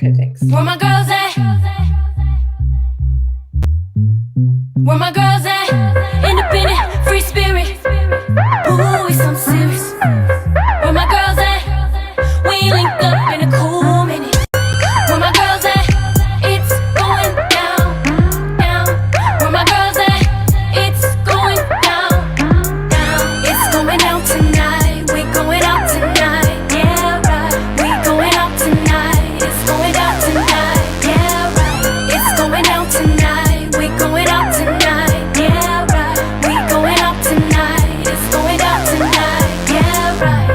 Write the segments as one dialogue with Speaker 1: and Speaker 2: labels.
Speaker 1: Okay, thanks.
Speaker 2: Where my girls at? Where my girls at? Independent, free spirit. Ooh, it's something serious. Where my girls at? We ain't linked up in a cool minute. Where my girls at? It's going down, down. Where my girls at? It's going down, down. It's going down tonight. We going out tonight. Yeah, right. We going out tonight. It's going down tonight. Yeah, right. It's going down tonight. We going out tonight. Yeah, right. We going out tonight. It's going down tonight. Yeah, right.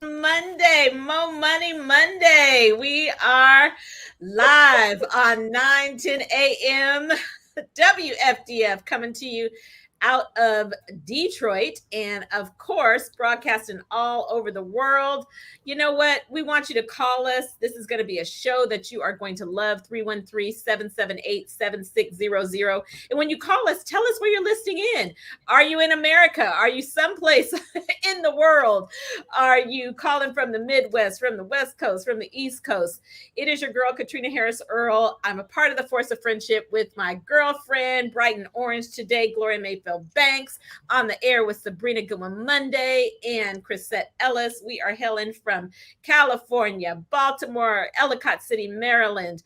Speaker 1: Monday, Mo Money Monday. We are live on 9:10 a.m. WFDF, coming to you out of Detroit, and of course broadcasting all over the world. You know what? We want you to call us. This is going to be a show that you are going to love. 313-778-7600. And when you call us, tell us where you're listening in. Are you in America? Are you someplace in the world? Are you calling from the Midwest, from the West Coast, from the East Coast? It is your girl, Caterina Harris Earl. I'm a part of the Force of Friendship with my girlfriend, bright and orange today, Gloria Mayfield Banks, on the air with Sabrina Goodwin Monday and Crisette Ellis. We are hailing from California, Baltimore, Ellicott City, Maryland,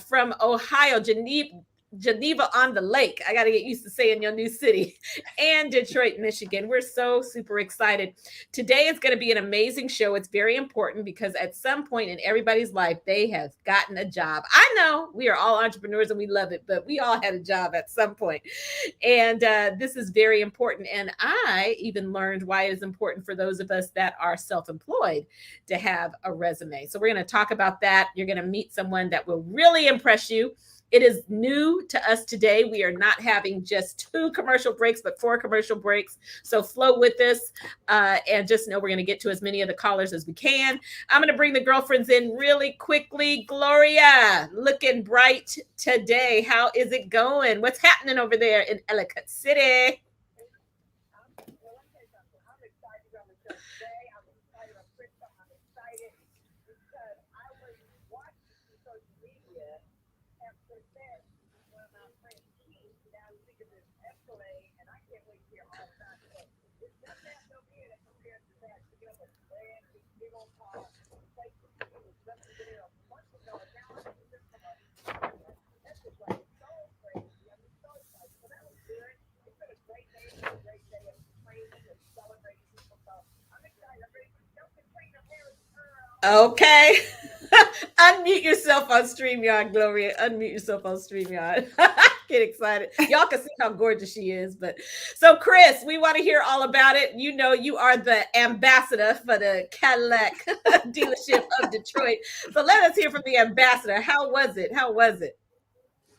Speaker 1: from Ohio, Geneva on the Lake. I got to get used to saying your new city, and Detroit, Michigan. We're so super excited. Today is going to be an amazing show. It's very important because at some point in everybody's life, they have gotten a job. I know we are all entrepreneurs and we love it, but we all had a job at some point. And this is very important. And I even learned why it is important for those of us that are self-employed to have a resume. So we're going to talk about that. You're going to meet someone that will really impress you. It is new to us today. We are not having just 2 commercial breaks, but 4 commercial breaks. So flow with us, and just know we're going to get to as many of the callers as we can. I'm going to bring the girlfriends in really quickly. Gloria, looking bright today. How is it going? What's happening over there in Ellicott City? Okay. Unmute yourself on StreamYard, Gloria. Unmute yourself on StreamYard. Get excited. Y'all can see how gorgeous she is. But so, Chris, we want to hear all about it. You know, you are the ambassador for the Cadillac dealership of Detroit. So let us hear from the ambassador. How was it? How was it?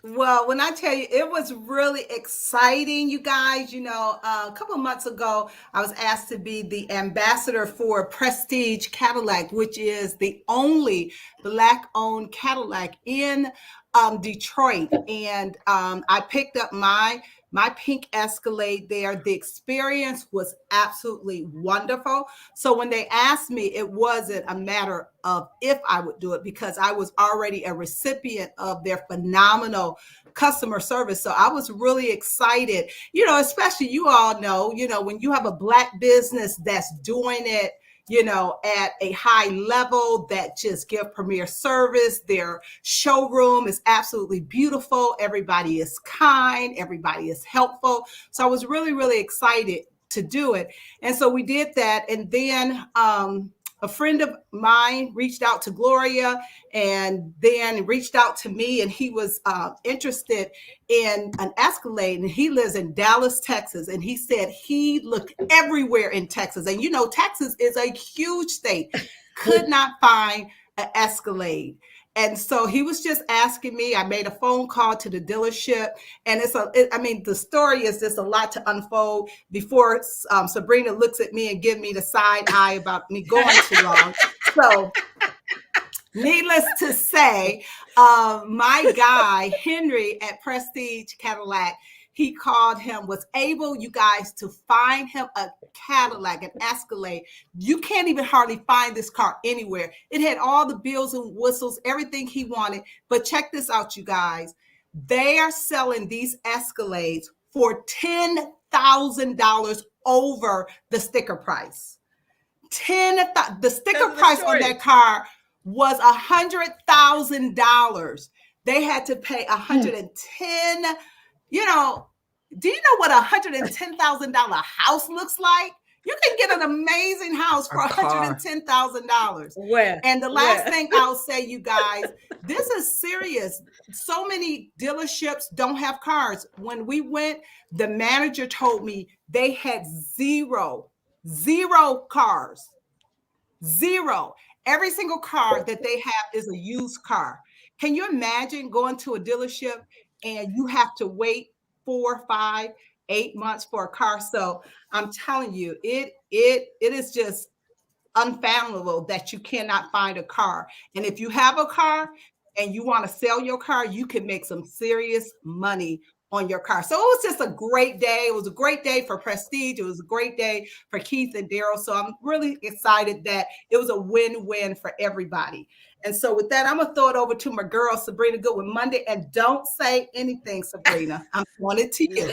Speaker 3: Well, when I tell you, it was really exciting, you guys. You know, a couple of months ago, I was asked to be the ambassador for Prestige Cadillac, which is the only Black-owned Cadillac in Detroit. And I picked up my pink Escalade there. The experience was absolutely wonderful. So when they asked me, it wasn't a matter of if I would do it, because I was already a recipient of their phenomenal customer service. So I was really excited, you know, especially you all know, you know, when you have a Black business that's doing it, you know, at a high level, that just give premier service. Their showroom is absolutely beautiful. Everybody is kind. Everybody is helpful. So I was really, really excited to do it. And so we did that. And then a friend of mine reached out to Gloria and then reached out to me, and he was interested in an Escalade, and he lives in Dallas, Texas. And he said he looked everywhere in Texas. And, you know, Texas is a huge state, could not find an Escalade. And so he was just asking me. I made a phone call to the dealership, and the story is just a lot to unfold before Sabrina looks at me and give me the side eye about me going too long. So needless to say, my guy, Henry at Prestige Cadillac, he called him, was able, you guys, to find him a Cadillac, an Escalade. You can't even hardly find this car anywhere. It had all the bells and whistles, everything he wanted. But check this out, you guys. They are selling these Escalades for $10,000 over the sticker price. The sticker price on that car was $100,000. They had to pay $110,000. You know, do you know what $110,000 house looks like? You can get an amazing house for $110,000. And the last thing I'll say, you guys, this is serious. So many dealerships don't have cars. When we went, the manager told me they had zero cars. Zero. Every single car that they have is a used car. Can you imagine going to a dealership and you have to wait 4, 5, 8 months for a car? So I'm telling you, it is just unfathomable that you cannot find a car. And if you have a car and you want to sell your car, you can make some serious money on your car. So it was just a great day. It was a great day for Prestige. It was a great day for Keith and Daryl. So I'm really excited that it was a win-win for everybody. And so with that, I'm going to throw it over to my girl, Sabrina Goodwin Monday. And don't say anything, Sabrina. I'm throwing it to you.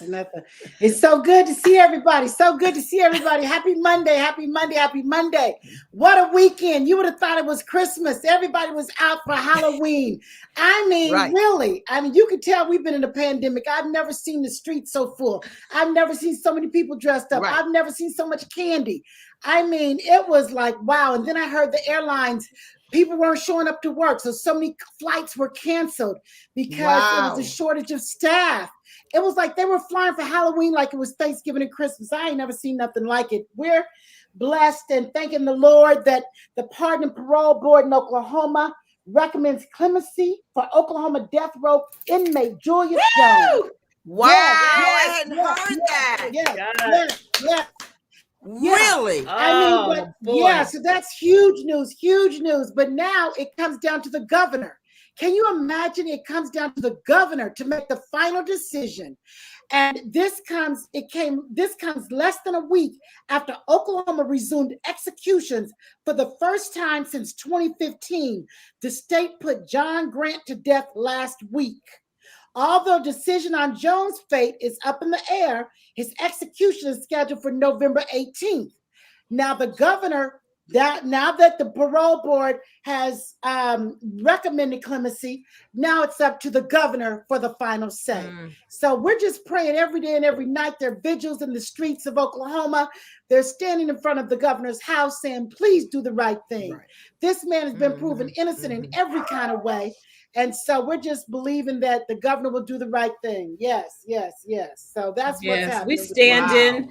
Speaker 4: Nothing. It's so good to see everybody. So good to see everybody. Happy Monday. Happy Monday. Happy Monday. What a weekend. You would have thought it was Christmas. Everybody was out for Halloween. I mean, really. I mean, you can tell we've been in a pandemic. I've never seen the streets so full. I've never seen so many people dressed up. I've never seen so much candy. I mean, it was like, wow. And then I heard the airlines, people weren't showing up to work. So many flights were canceled because it was a shortage of staff. It was like they were flying for Halloween like it was Thanksgiving and Christmas. I ain't never seen nothing like it. We're blessed and thanking the Lord that the Pardon and Parole Board in Oklahoma recommends clemency for Oklahoma death row inmate Julius Jones.
Speaker 5: Wow, I hadn't heard that.
Speaker 4: Yeah.
Speaker 5: Really?
Speaker 4: I mean, so that's huge news. But now it comes down to the governor. Can you imagine? It comes down to the governor to make the final decision. And this comes less than a week after Oklahoma resumed executions for the first time since 2015. The state put John Grant to death last week. Although decision on Jones' fate is up in the air, his execution is scheduled for November 18th. Now, the governor, now that the parole board has recommended clemency, now it's up to the governor for the final say. So we're just praying every day and every night. There are vigils in the streets of Oklahoma. They're standing in front of the governor's house saying, please do the right thing. This man has been proven innocent in every kind of way. And so we're just believing that the governor will do the right thing. Yes. So that's what's happening.
Speaker 1: We stand in,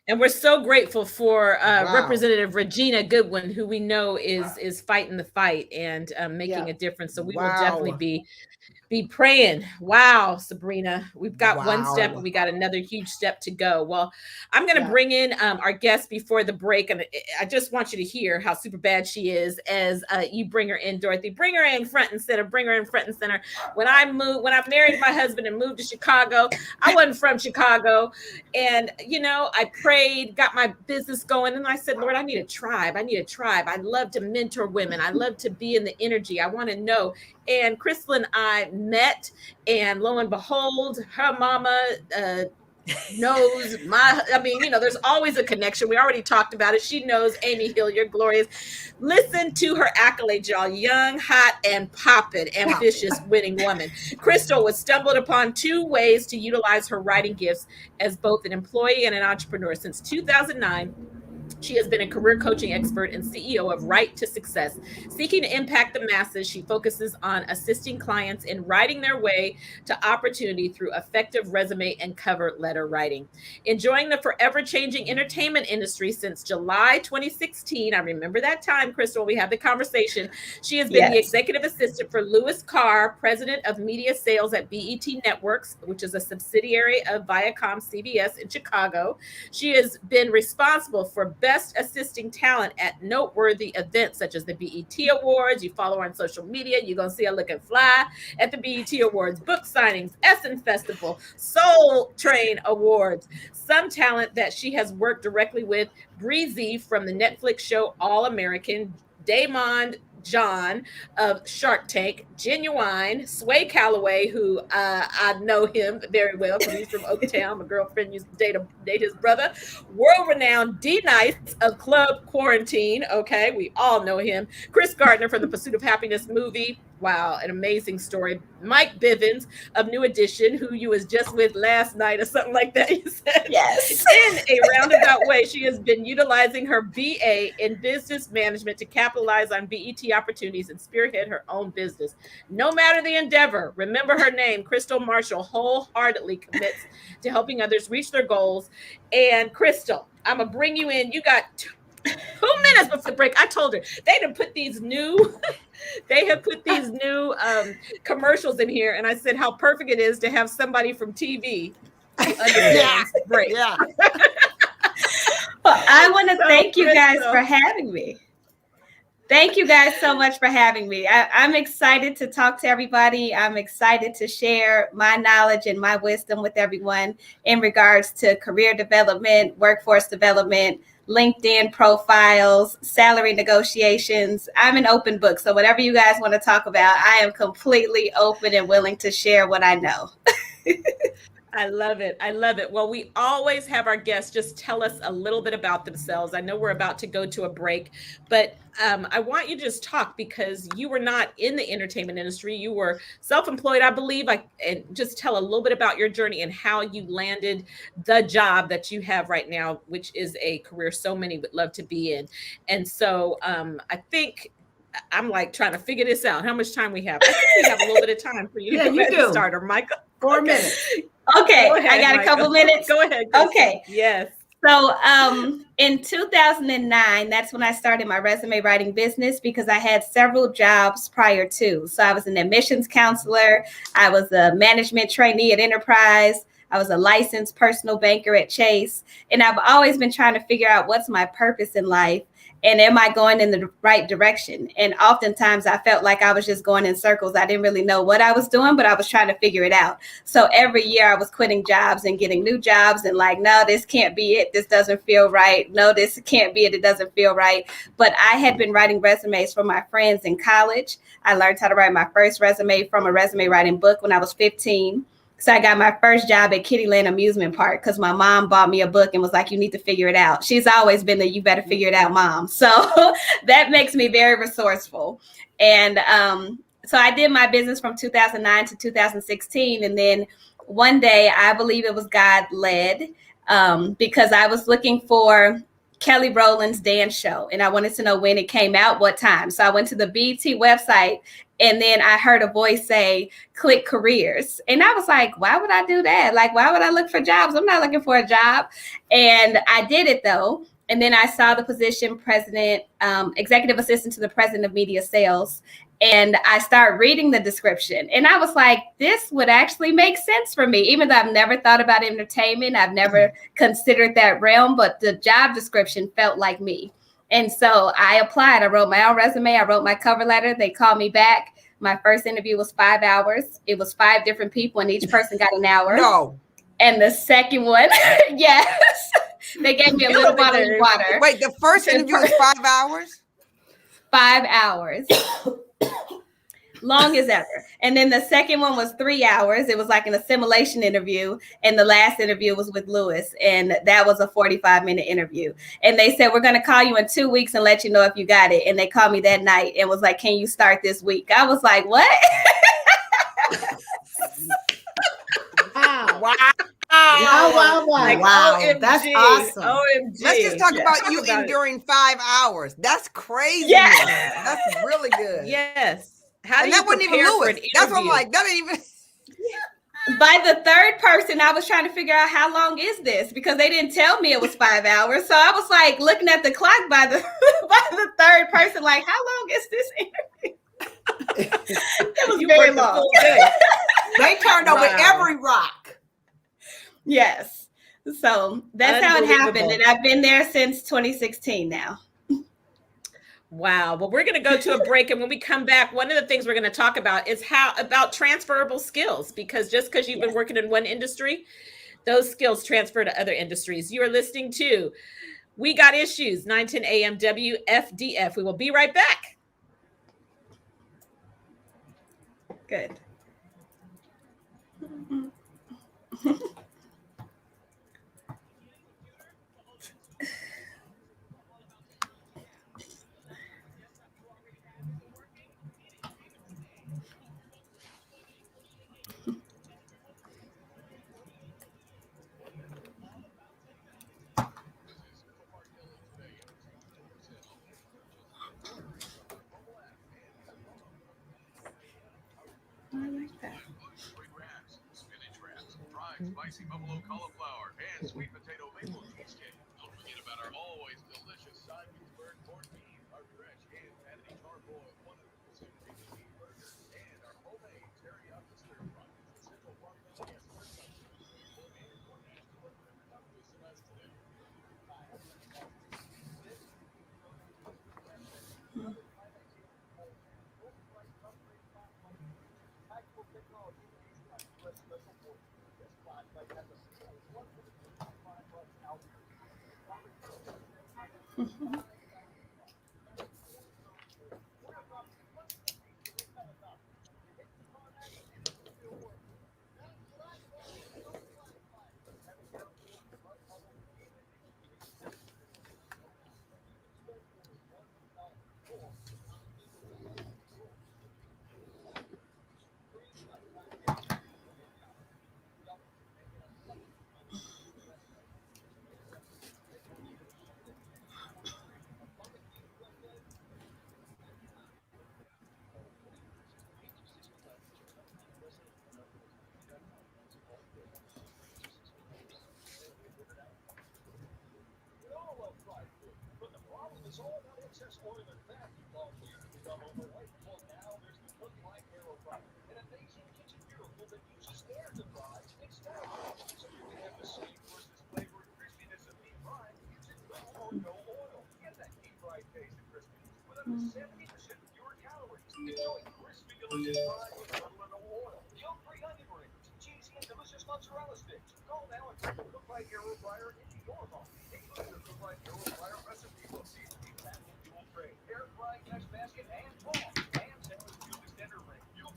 Speaker 1: and we're so grateful for Representative Regina Goodwin, who we know is fighting the fight and making a difference. So we will definitely be praying. Wow, Sabrina, we've got one step and we got another huge step to go. Well, I'm going to bring in our guest before the break. And I just want you to hear how super bad she is as you bring her in, Dorothy. Bring her in front and center. Bring her in front and center. When I married my husband and moved to Chicago, I wasn't from Chicago. And, I prayed, got my business going. And I said, Lord, I need a tribe. I love to mentor women. I love to be in the energy. I want to know. And Crystal and I met, and lo and behold, her mama knows there's always a connection. We already talked about it. She knows Amy Hilliard, Gloria's. Listen to her accolades, y'all. Young, hot, and poppin', ambitious, winning woman. Crystal was stumbled upon 2 ways to utilize her writing gifts as both an employee and an entrepreneur. Since 2009, She has been a career coaching expert and CEO of Right to Success. Seeking to impact the masses, she focuses on assisting clients in writing their way to opportunity through effective resume and cover letter writing. Enjoying the forever changing entertainment industry since July 2016, I remember that time, Crystal, we had the conversation. She has been the executive assistant for Louis Carr, president of media sales at BET Networks, which is a subsidiary of Viacom CBS in Chicago. She has been responsible for best assisting talent at noteworthy events such as the BET Awards. You follow her on social media, you're going to see her looking fly at the BET Awards, book signings, Essen Festival, Soul Train Awards. Some talent that she has worked directly with: Breezy from the Netflix show All American, Damon John of Shark Tank, Genuine, Sway Calloway, who I know him very well because he's from Oaktown. My girlfriend used to date his brother. World-renowned D-Nice of Club Quarantine. Okay, we all know him. Chris Gardner from the Pursuit of Happiness movie. Wow, an amazing story. Mike Bivens of New Edition, who you was just with last night or something like that, you said.
Speaker 6: Yes.
Speaker 1: In a roundabout way, she has been utilizing her BA in business management to capitalize on BET opportunities and spearhead her own business. No matter the endeavor, remember her name, Crystal Marshall wholeheartedly commits to helping others reach their goals. And Crystal, I'm going to bring you in. You got 2 minutes before the break. I told her they have put these new commercials in here, and I said how perfect it is to have somebody from TV. Break.
Speaker 5: Yeah.
Speaker 6: Well, I want to thank you guys for having me. Thank you guys so much for having me. I'm excited to talk to everybody. I'm excited to share my knowledge and my wisdom with everyone in regards to career development, workforce development, LinkedIn profiles, salary negotiations. I'm an open book. So whatever you guys want to talk about, I am completely open and willing to share what I know.
Speaker 1: I love it. I love it. Well, we always have our guests just tell us a little bit about themselves. I know we're about to go to a break, but I want you to just talk because you were not in the entertainment industry. You were self-employed, I believe. And just tell a little bit about your journey and how you landed the job that you have right now, which is a career so many would love to be in. And so I think I'm like trying to figure this out. How much time we have? I think we have a little bit of time for you to get ready to start, or Michael.
Speaker 3: 4 minutes.
Speaker 6: Okay,
Speaker 1: Ahead,
Speaker 6: I got a couple minutes.
Speaker 1: Go ahead.
Speaker 6: Okay.
Speaker 1: Yes.
Speaker 6: So in 2009, that's when I started my resume writing business because I had several jobs prior to. So I was an admissions counselor. I was a management trainee at Enterprise. I was a licensed personal banker at Chase. And I've always been trying to figure out what's my purpose in life. And am I going in the right direction? And oftentimes I felt like I was just going in circles. I didn't really know what I was doing, but I was trying to figure it out. So every year I was quitting jobs and getting new jobs and like, no, this can't be it. This doesn't feel right. No, this can't be it. It doesn't feel right. But I had been writing resumes for my friends in college. I learned how to write my first resume from a resume writing book when I was 15. So I got my first job at Kittyland Amusement Park because my mom bought me a book and was like, you need to figure it out. She's always been the, you better figure it out, mom. So that makes me very resourceful. And so I did my business from 2009 to 2016. And then one day, I believe it was God led because I was looking for Kelly Rowland's dance show. And I wanted to know when it came out, what time. So I went to the BET website. And then I heard a voice say, click careers. And I was like, why would I do that? Like, why would I look for jobs? I'm not looking for a job. And I did it, though. And then I saw the position president, executive assistant to the president of media sales. And I started reading the description. And I was like, this would actually make sense for me, even though I've never thought about entertainment. I've never considered that realm. But the job description felt like me. And so I applied. I wrote my own resume. I wrote my cover letter. They called me back. My first interview was 5 hours. It was 5 different people, and each person got an hour.
Speaker 5: No.
Speaker 6: And the second one, yes, they gave me a little bottle of water.
Speaker 5: Wait, the first interview was 5 hours?
Speaker 6: 5 hours. Long as ever. And then the second one was 3 hours. It was like an assimilation interview. And the last interview was with Louis. And that was a 45-minute interview. And they said, we're going to call you in 2 weeks and let you know if you got it. And they called me that night and was like, can you start this week? I was like, what?
Speaker 3: Wow.
Speaker 5: Wow.
Speaker 4: Wow.
Speaker 1: Like,
Speaker 3: Wow,
Speaker 1: OMG,
Speaker 3: that's awesome.
Speaker 1: OMG.
Speaker 5: Let's just talk about you
Speaker 1: about it.
Speaker 5: enduring 5 hours. That's crazy.
Speaker 1: Yes.
Speaker 5: That's really good.
Speaker 1: Yes. How do
Speaker 5: And
Speaker 1: you
Speaker 5: that wasn't even
Speaker 1: prepare for an
Speaker 5: Lewis. That's what I'm
Speaker 1: interview?
Speaker 5: like. That ain't even.
Speaker 6: By the third person, I was trying to figure out how long is this because they didn't tell me it was 5 hours. So I was like looking at the clock by the by the third person, like, how long is this interview? It was
Speaker 1: You
Speaker 6: very
Speaker 1: worked the
Speaker 6: long.
Speaker 1: full day.
Speaker 3: They turned over
Speaker 1: Wow.
Speaker 3: every rock.
Speaker 6: Yes. So that's how it happened.
Speaker 1: Unbelievable.
Speaker 6: And I've been there since 2016 now.
Speaker 1: Wow. Well, we're going to go to a break. And when we come back, one of the things we're going to talk about is about transferable skills, because just because you've been working in one industry, those skills transfer to other industries. You are listening to We Got Issues, 910 AM WFDF. We will be right back.
Speaker 6: Good. I like that.
Speaker 7: Spinach wraps, fried spicy buffalo cauliflower, and sweet potato maple cheesecake. Don't forget about our always delicious side Pittsburgh corned beef, our fresh hand patty charbroiled 100% beef burger, and our homemade teriyaki stir fry. Central Park Deli has more stuff and DoorDash delivery every time we SMS today.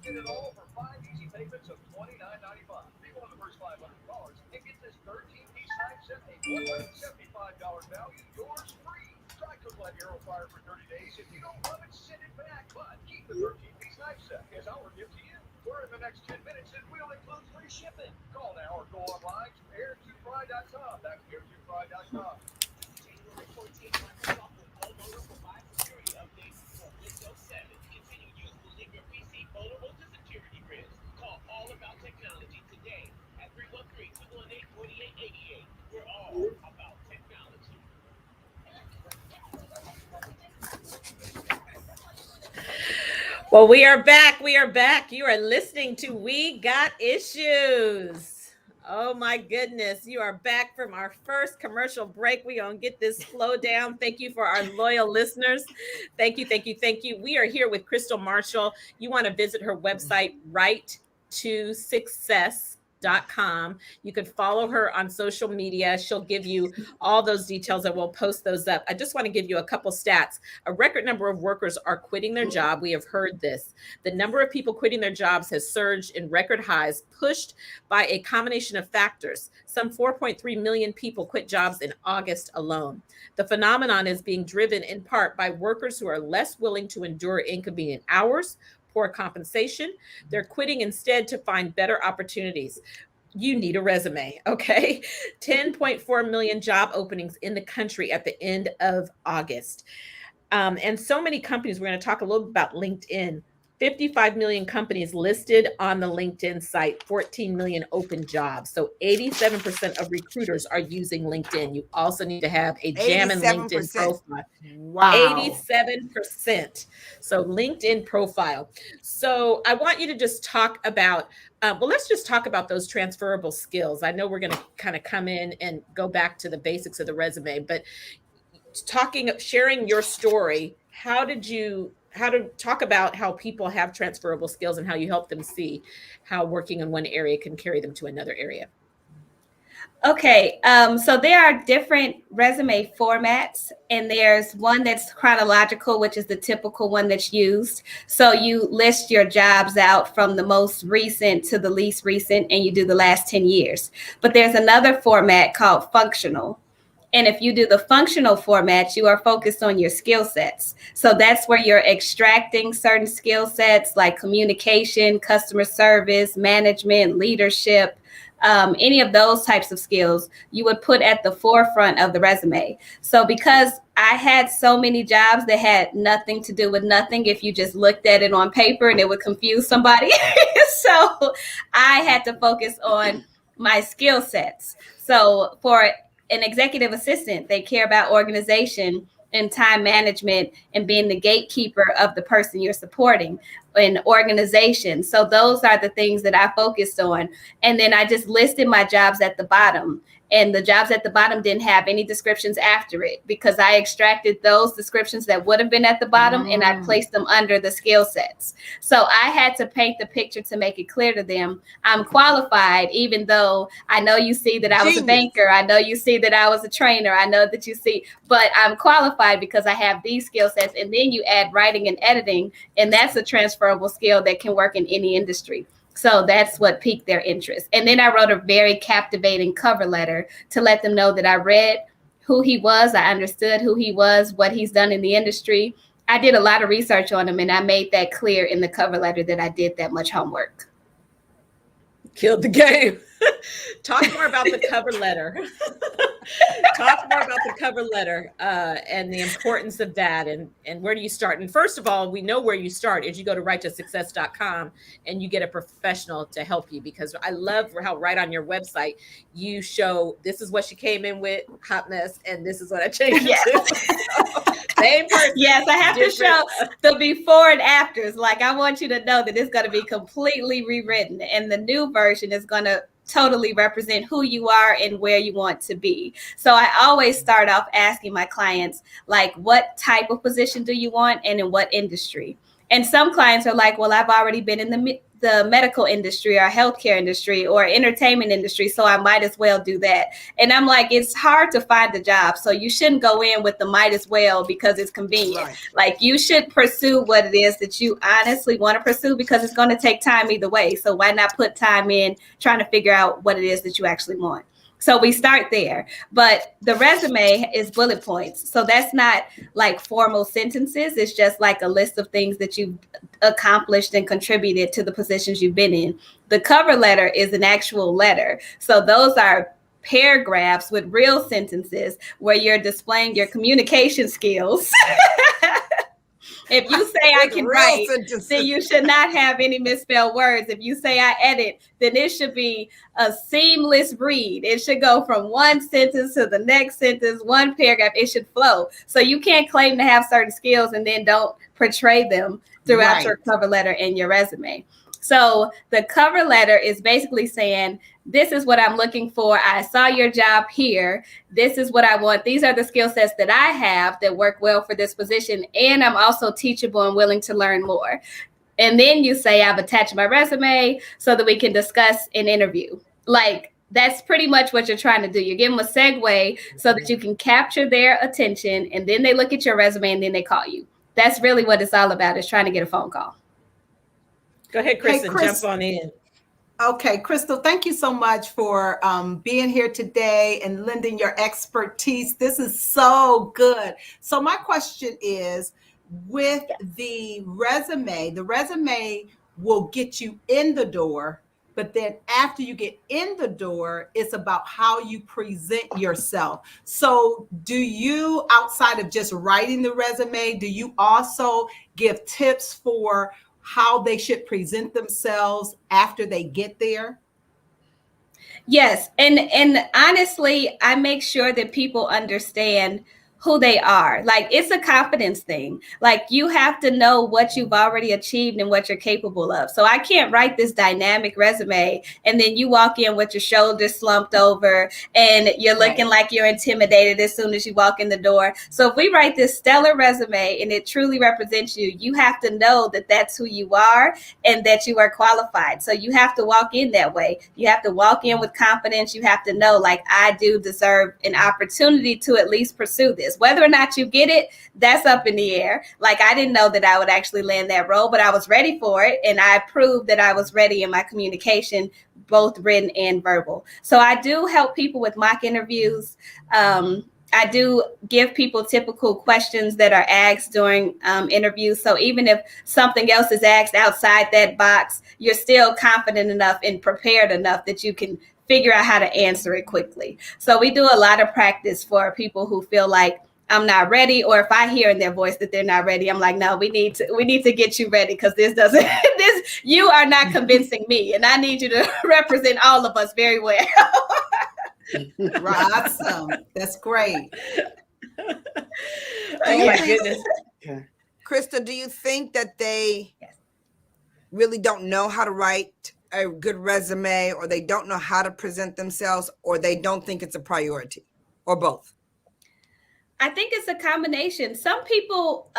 Speaker 7: Get it all for 5 easy payments of $29.95. Be one of the first 500 callers and get this 13-piece knife set, a $175 value, yours free. Try Cook Light Aero Fryer for 30 days. If you don't love it, send it back. But keep the 13-piece knife set as our gift to you. We're in the next 10 minutes and we'll include free shipping. Call now or go online to air2fry.com. That's air2fry.com. January 14th, Microsoft will homeowner provide security updates for Windows 7. Continue useful in your PC vulnerable to security risks. Call All About Technology today at 313-218-4888. We're all about technology.
Speaker 1: Well, we are back. We are back. You are listening to We Got Issues. Oh my goodness. You are back from our first commercial break. We're going to get this flow down. Thank you for our loyal listeners. Thank you. Thank you. Thank you. We are here with Crystal Marshall. You want to visit her website, right2success.com. You can follow her on social media. She'll give you all those details and we'll post those up. I just want to give you a couple stats. A record number of workers are quitting their job. We have heard this. The number of people quitting their jobs has surged in record highs, pushed by a combination of factors. Some 4.3 million people quit jobs in August alone. The phenomenon is being driven in part by workers who are less willing to endure inconvenient hours, poor compensation. They're quitting instead to find better opportunities. you need a resume. Okay. 10.4 million job openings in the country at the end of August. And so many companies, we're going to talk a little bit about LinkedIn. 55 million companies listed on the LinkedIn site, 14 million open jobs. So 87% of recruiters are using LinkedIn. You also need to have a jammin' LinkedIn
Speaker 5: 87%.
Speaker 1: profile.
Speaker 3: Wow.
Speaker 1: 87%. So LinkedIn profile. So I want you to just talk about, let's just talk about those transferable skills. I know we're going to kind of come in and go back to the basics of the resume, but sharing your story, how to talk about how people have transferable skills and how you help them see how working in one area can carry them to another area.
Speaker 6: Okay, so there are different resume formats, and there's one that's chronological, which is the typical one that's used. So you list your jobs out from the most recent to the least recent, and you do the last 10 years. But there's another format called functional. And if you do the functional format, you are focused on your skill sets. So that's where you're extracting certain skill sets like communication, customer service, management, leadership, any of those types of skills you would put at the forefront of the resume. So because I had so many jobs that had nothing to do with nothing, if you just looked at it on paper, and it would confuse somebody. So I had to focus on my skill sets. So for an executive assistant, they care about organization and time management and being the gatekeeper of the person you're supporting in organization. So those are the things that I focused on. And then I just listed my jobs at the bottom. And the jobs at the bottom didn't have any descriptions after it because I extracted those descriptions that would have been at the bottom and I placed them under the skill sets. So I had to paint the picture to make it clear to them I'm qualified, even though I know you see that I was a banker. I know you see that I was a trainer. I know that you see, but I'm qualified because I have these skill sets. And then you add writing and editing, and that's a transferable skill that can work in any industry. So that's what piqued their interest. And then I wrote a very captivating cover letter to let them know that I read who he was. I understood who he was, what he's done in the industry. I did a lot of research on him, and I made that clear in the cover letter that I did that much homework.
Speaker 1: Killed the game. Talk more about the cover letter. Talk more about the cover letter and the importance of that, and where do you start? And first of all, we know where you start is you go to righttosuccess.com and you get a professional to help you, because I love how right on your website you show this is what she came in with, hot mess, and this is what I changed it to. Same person.
Speaker 6: Yes, I have to show the before and afters. Like, I want you to know that it's going to be completely rewritten, and the new version is going to totally represent who you are and where you want to be. So I always start off asking my clients, like, what type of position do you want and in what industry? And some clients are like, well, I've already been in the medical industry or healthcare industry or entertainment industry, so I might as well do that. And I'm like, it's hard to find a job, so you shouldn't go in with the might as well because it's convenient. Right. Like, you should pursue what it is that you honestly want to pursue, because it's going to take time either way. So why not put time in trying to figure out what it is that you actually want? So we start there, but the resume is bullet points. So that's not like formal sentences. It's just like a list of things that you've accomplished and contributed to the positions you've been in. The cover letter is an actual letter. So those are paragraphs with real sentences where you're displaying your communication skills. If you say I can write, then you should not have any misspelled words. If you say I edit, then it should be a seamless read. It should go from one sentence to the next sentence, one paragraph. It should flow. So you can't claim to have certain skills and then don't portray them throughout your cover letter and your resume. So the cover letter is basically saying, this is what I'm looking for. I saw your job here. This is what I want. These are the skill sets that I have that work well for this position. And I'm also teachable and willing to learn more. And then you say, I've attached my resume so that we can discuss an interview. Like, that's pretty much what you're trying to do. You give them a segue so that you can capture their attention, and then they look at your resume and then they call you. That's really what it's all about, is trying to get a phone call.
Speaker 1: Go ahead, Kristen, jump on in.
Speaker 3: Okay, Crystal, thank you so much for being here today and lending your expertise. This is so good. So my question is, with the resume will get you in the door, but then after you get in the door, it's about how you present yourself. So do you, outside of just writing the resume, do you also give tips for how they should present themselves after they get there?
Speaker 6: Yes, and honestly, I make sure that people understand who they are. Like, it's a confidence thing. Like, you have to know what you've already achieved and what you're capable of. So I can't write this dynamic resume and then you walk in with your shoulders slumped over and you're looking like you're intimidated as soon as you walk in the door. So if we write this stellar resume and it truly represents you, you have to know that that's who you are and that you are qualified. So you have to walk in that way. You have to walk in with confidence. You have to know, like, I do deserve an opportunity to at least pursue this. Whether or not you get it, that's up in the air. Like, I didn't know that I would actually land that role, but I was ready for it. And I proved that I was ready in my communication, both written and verbal. So I do help people with mock interviews. I do give people typical questions that are asked during interviews. So even if something else is asked outside that box, you're still confident enough and prepared enough that you can figure out how to answer it quickly. So we do a lot of practice for people who feel like I'm not ready, or if I hear in their voice that they're not ready, I'm like, no, we need to get you ready, because you are not convincing me, and I need you to represent all of us very well.
Speaker 3: Right. Awesome. That's great.
Speaker 1: Oh my goodness.
Speaker 5: Krista, do you think that they really don't know how to write a good resume, or they don't know how to present themselves, or they don't think it's a priority, or both?
Speaker 6: I think it's a combination. Some people,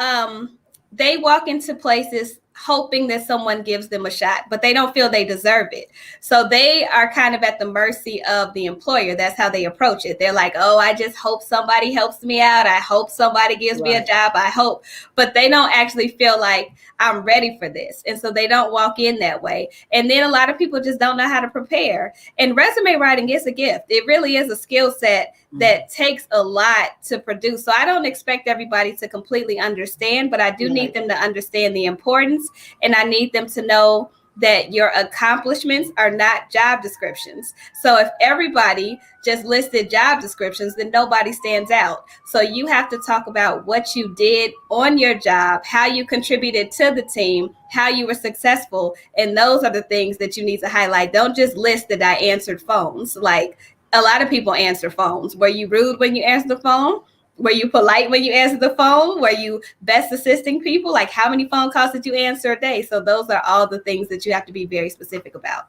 Speaker 6: they walk into places hoping that someone gives them a shot, but they don't feel they deserve it. So they are kind of at the mercy of the employer. That's how they approach it. They're like, oh, I just hope somebody helps me out. I hope somebody gives me a job. I hope. But they don't actually feel like I'm ready for this. And so they don't walk in that way. And then a lot of people just don't know how to prepare. And resume writing is a gift. It really is a skill set that takes a lot to produce. So I don't expect everybody to completely understand, but I do need them to understand the importance. And I need them to know that your accomplishments are not job descriptions. So if everybody just listed job descriptions, then nobody stands out. So you have to talk about what you did on your job, how you contributed to the team, how you were successful. And those are the things that you need to highlight. Don't just list that I answered phones. Like, a lot of people answer phones. Were you rude when you answered the phone? Were you polite when you answered the phone? Were you best assisting people? Like, how many phone calls did you answer a day? So those are all the things that you have to be very specific about.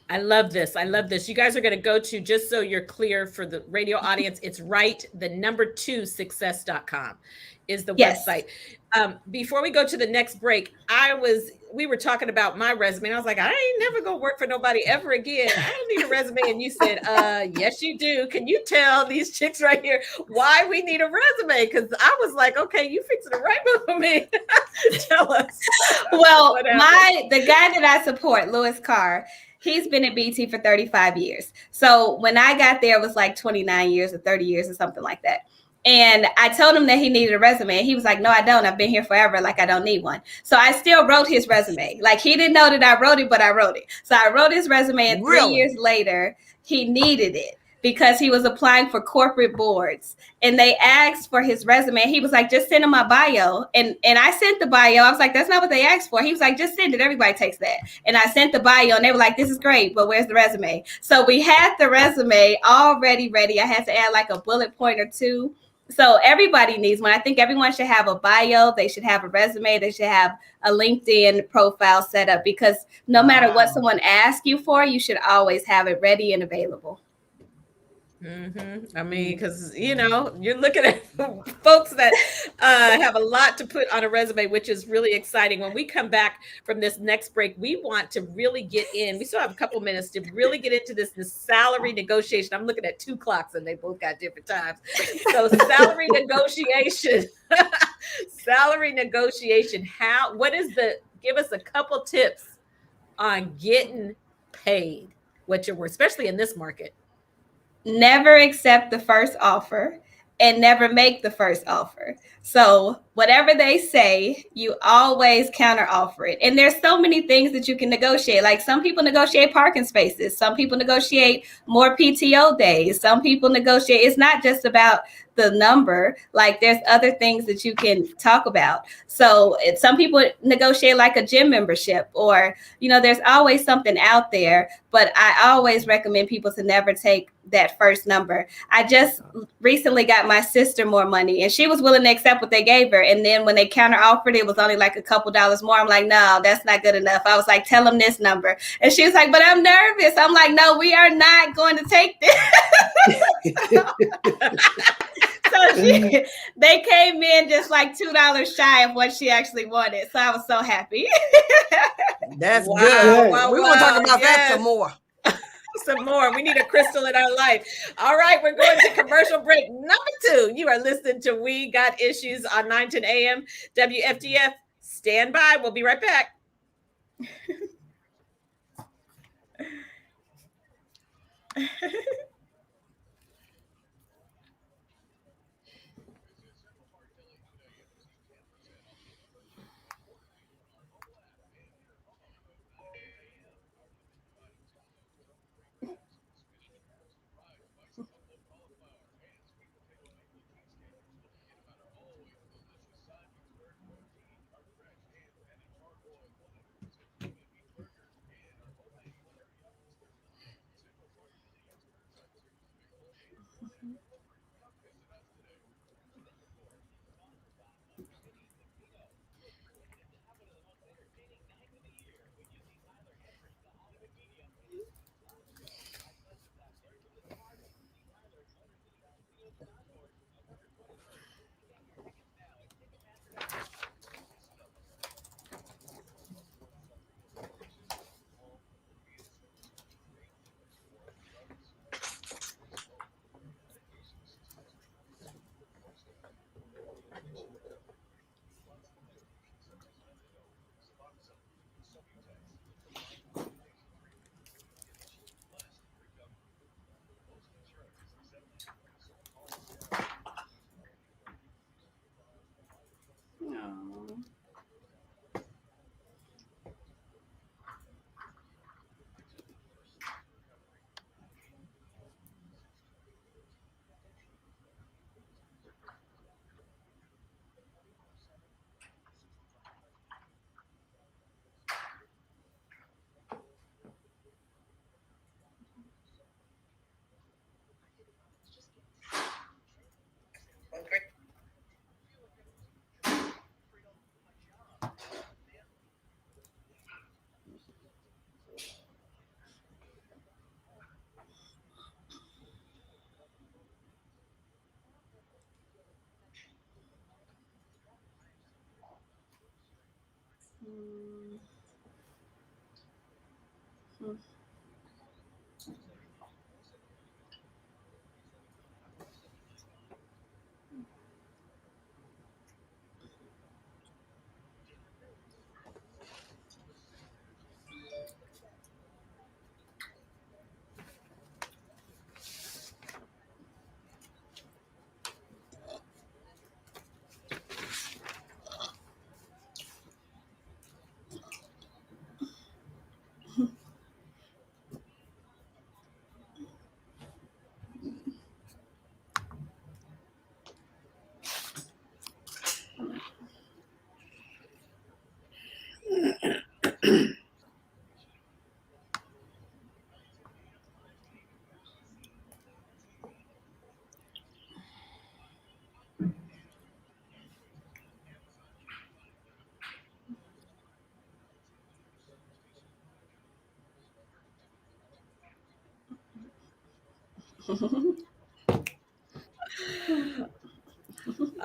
Speaker 1: I love this. I love this. You guys are going to go to, just so you're clear for the radio audience, it's write2success.com is the website. Before we go to the next break, we were talking about my resume, and I was like, I ain't never gonna work for nobody ever again. I don't need a resume. And you said, yes, you do. Can you tell these chicks right here why we need a resume? Because I was like, okay, you fixing the right move for me. Tell us.
Speaker 6: Well, the guy that I support, Louis Carr, he's been at BT for 35 years. So when I got there, it was like 29 years or 30 years or something like that. And I told him that he needed a resume. And he was like, no, I don't. I've been here forever. Like, I don't need one. So I still wrote his resume. Like, he didn't know that I wrote it, but I wrote it. So I wrote his resume, and 3 years later, he needed it because he was applying for corporate boards. And they asked for his resume. He was like, just send him my bio. And I sent the bio. I was like, that's not what they asked for. He was like, just send it. Everybody takes that. And I sent the bio, and they were like, this is great, but where's the resume? So we had the resume already ready. I had to add like a bullet point or two. So everybody needs one. I think everyone should have a bio. They should have a resume. They should have a LinkedIn profile set up, because no matter what someone asks you for, you should always have it ready and available.
Speaker 1: I mean, because, you're looking at folks that have a lot to put on a resume, which is really exciting. When we come back from this next break, we want to really get in. We still have a couple minutes to really get into this salary negotiation. I'm looking at 2 clocks, and they both got different times. So salary negotiation, give us a couple tips on getting paid what you're worth, especially in this market.
Speaker 6: Never accept the first offer and never make the first offer. So whatever they say, you always counter offer it. And there's so many things that you can negotiate. Like some people negotiate parking spaces. Some people negotiate more PTO days. Some people negotiate. It's not just about the number. Like there's other things that you can talk about. So some people negotiate like a gym membership, or, you know, there's always something out there. But I always recommend people to never take that first number. I just recently got my sister more money, and she was willing to accept what they gave her. And then when they counter offered, it was only like a couple dollars more. I'm like, no, that's not good enough. I was like, tell them this number. And she was like, but I'm nervous. I'm like, no, we are not going to take this. So they came in just like $2 shy of what she actually wanted. So I was so happy.
Speaker 5: That's
Speaker 1: Wow,
Speaker 5: good.
Speaker 1: wow,
Speaker 5: We want to talk about that
Speaker 1: yes.
Speaker 5: some more.
Speaker 1: Some more. We need a crystal in our life. All right, we're going to commercial break number 2. You are listening to We Got Issues on 910 AM WFDF. Stand by. We'll be right back.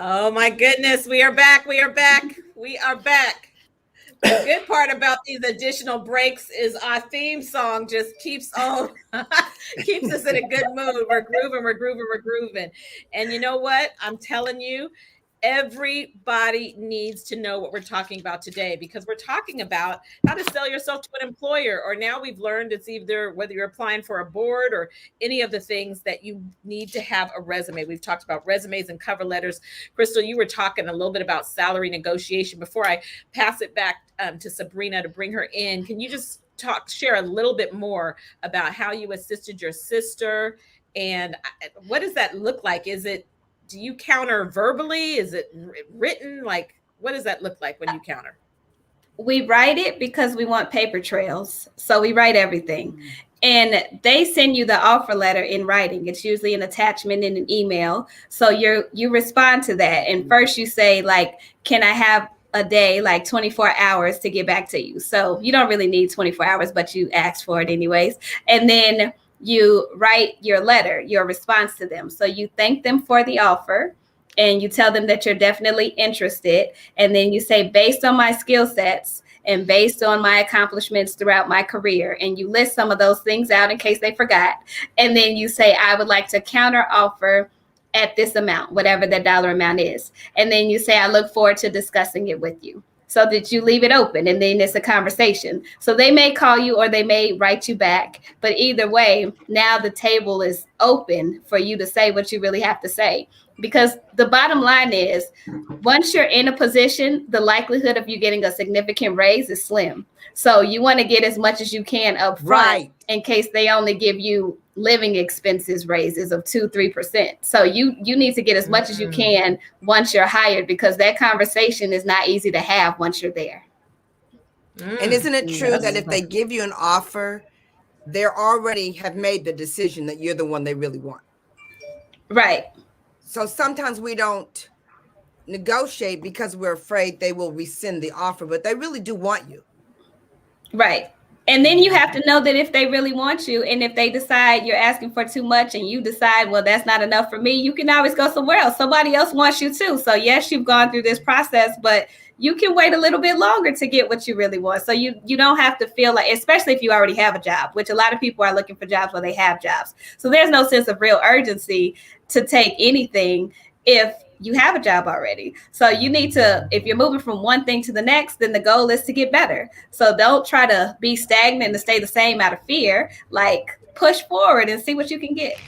Speaker 1: Oh my goodness, we are back. We are back. We are back. The good part about these additional breaks is our theme song just keeps on keeps us in a good mood. We're grooving. And you know what? I'm telling you, Everybody needs to know what we're talking about today, because we're talking about how to sell yourself to an employer. Or now we've learned it's either whether you're applying for a board or any of the things that you need to have a resume. We've talked about resumes and cover letters. Crystal, you were talking a little bit about salary negotiation. Before I pass it back to Sabrina to bring her in, can you just share a little bit more about how you assisted your sister, and what does that look like? Do you counter verbally? Is it written? Like, what does that look like when you counter?
Speaker 6: We write it because we want paper trails. So we write everything. And they send you the offer letter in writing. It's usually an attachment in an email. So you respond to that. And first you say, like, can I have a day, like 24 hours to get back to you? So you don't really need 24 hours, but you ask for it anyways. And then you write your letter, your response to them. So you thank them for the offer and you tell them that you're definitely interested. And then you say, based on my skill sets and based on my accomplishments throughout my career, and you list some of those things out in case they forgot. And then you say, I would like to counter offer at this amount, whatever the dollar amount is. And then you say, I look forward to discussing it with you. So that you leave it open, and then it's a conversation. So they may call you or they may write you back, but either way, now the table is open for you to say what you really have to say. Because the bottom line is, once you're in a position, the likelihood of you getting a significant raise is slim. So you want to get as much as you can up front, in case they only give you living expenses raises of 2-3%. So you need to get as much as you can once you're hired, because that conversation is not easy to have once you're there.
Speaker 5: And isn't it true that if they give you an offer, they already have made the decision that you're the one they really want?
Speaker 6: Right.
Speaker 5: So sometimes we don't negotiate because we're afraid they will rescind the offer, but they really do want you.
Speaker 6: Right. And then you have to know that if they really want you, and if they decide you're asking for too much and you decide, well, that's not enough for me, you can always go somewhere else. Somebody else wants you too. So yes, you've gone through this process, but you can wait a little bit longer to get what you really want. So you don't have to feel like, especially if you already have a job, which a lot of people are looking for jobs where they have jobs. So there's no sense of real urgency to take anything if you have a job already. So you need to, if you're moving from one thing to the next, then the goal is to get better. So don't try to be stagnant and stay the same out of fear. Like, push forward and see what you can get.